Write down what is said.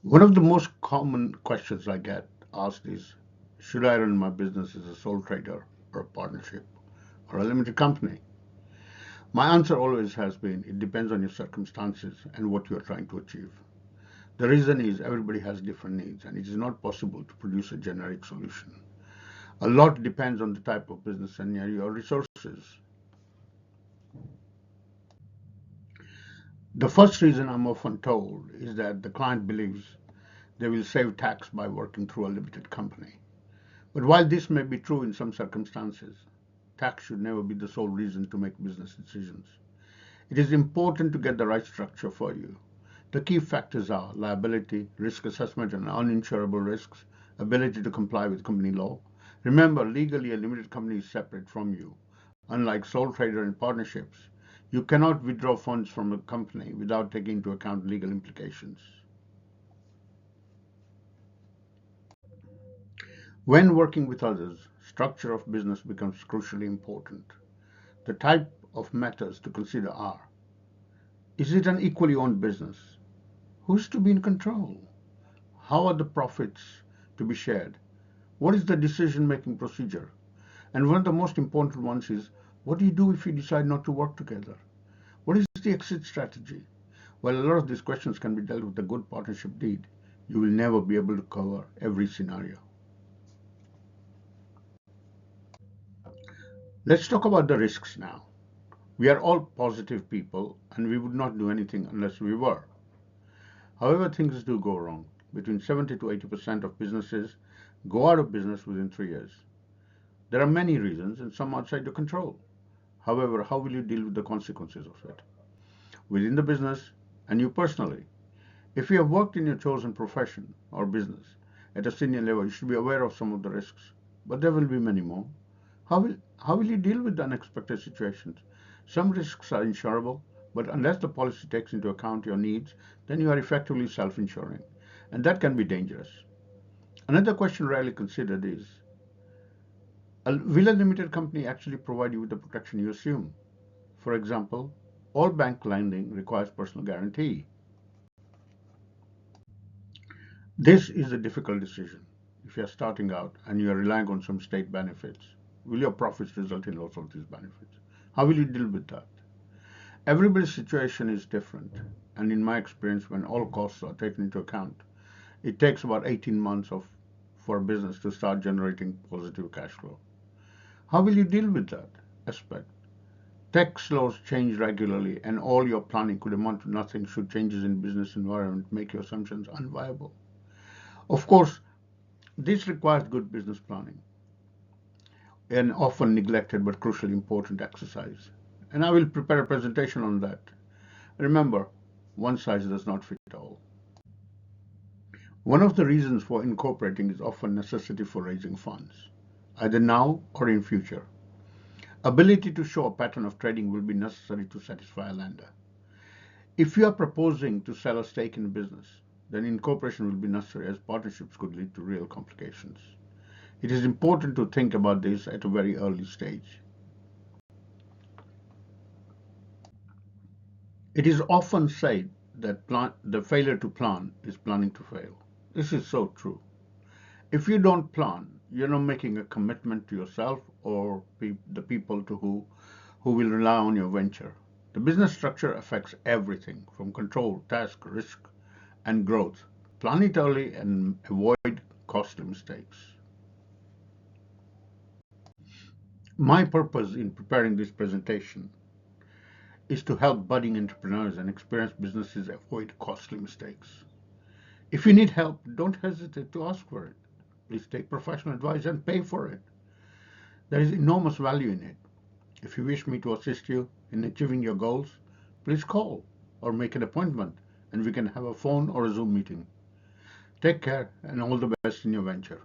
One of the most common questions I get asked is, should I run my business as a sole trader or a partnership or a limited company? My answer always has been, it depends on your circumstances and what you are trying to achieve. The reason is everybody has different needs and it is not possible to produce a generic solution. A lot depends on the type of business and your resources. The first reason I'm often told is that the client believes they will save tax by working through a limited company. But while this may be true in some circumstances, tax should never be the sole reason to make business decisions. It is important to get the right structure for you. The key factors are liability, risk assessment and uninsurable risks, ability to comply with company law. Remember, legally a limited company is separate from you. Unlike sole trader and partnerships, you cannot withdraw funds from a company without taking into account legal implications. When working with others, structure of business becomes crucially important. The type of matters to consider are: is it an equally owned business? Who's to be in control? How are the profits to be shared? What is the decision-making procedure? And one of the most important ones is, what do you do if you decide not to work together? What is the exit strategy? While a lot of these questions can be dealt with a good partnership deed, you will never be able to cover every scenario. Let's talk about the risks now. We are all positive people and we would not do anything unless we were. However, things do go wrong. Between 70 to 80% of businesses go out of business within 3 years. There are many reasons and some outside your control. However, how will you deal with the consequences of it? Within the business and you personally. If you have worked in your chosen profession or business at a senior level, you should be aware of some of the risks, but there will be many more. How will you deal with the unexpected situations? Some risks are insurable, but unless the policy takes into account your needs, then you are effectively self-insuring, and that can be dangerous. Another question rarely considered is, will a limited company actually provide you with the protection you assume? For example, all bank lending requires personal guarantee. This is a difficult decision. If you are starting out and you are relying on some state benefits, will your profits result in loss of these benefits? How will you deal with that? Everybody's situation is different, and in my experience, when all costs are taken into account, it takes about 18 months for a business to start generating positive cash flow. How will you deal with that aspect? Tax laws change regularly, and all your planning could amount to nothing should changes in business environment make your assumptions unviable. Of course, this requires good business planning, an often neglected but crucially important exercise. And I will prepare a presentation on that. Remember, one size does not fit all. One of the reasons for incorporating is often necessity for raising funds, either now or in future. Ability to show a pattern of trading will be necessary to satisfy a lender. If you are proposing to sell a stake in a business, then incorporation will be necessary as partnerships could lead to real complications. It is important to think about this at a very early stage. It is often said that the failure to plan is planning to fail. This is so true. If you don't plan, you're not making a commitment to yourself or the people who will rely on your venture. The business structure affects everything from control, task, risk, and growth. Plan it early and avoid costly mistakes. My purpose in preparing this presentation is to help budding entrepreneurs and experienced businesses avoid costly mistakes. If you need help, don't hesitate to ask for it. Please take professional advice and pay for it. There is enormous value in it. If you wish me to assist you in achieving your goals, please call or make an appointment and we can have a phone or a Zoom meeting. Take care and all the best in your venture.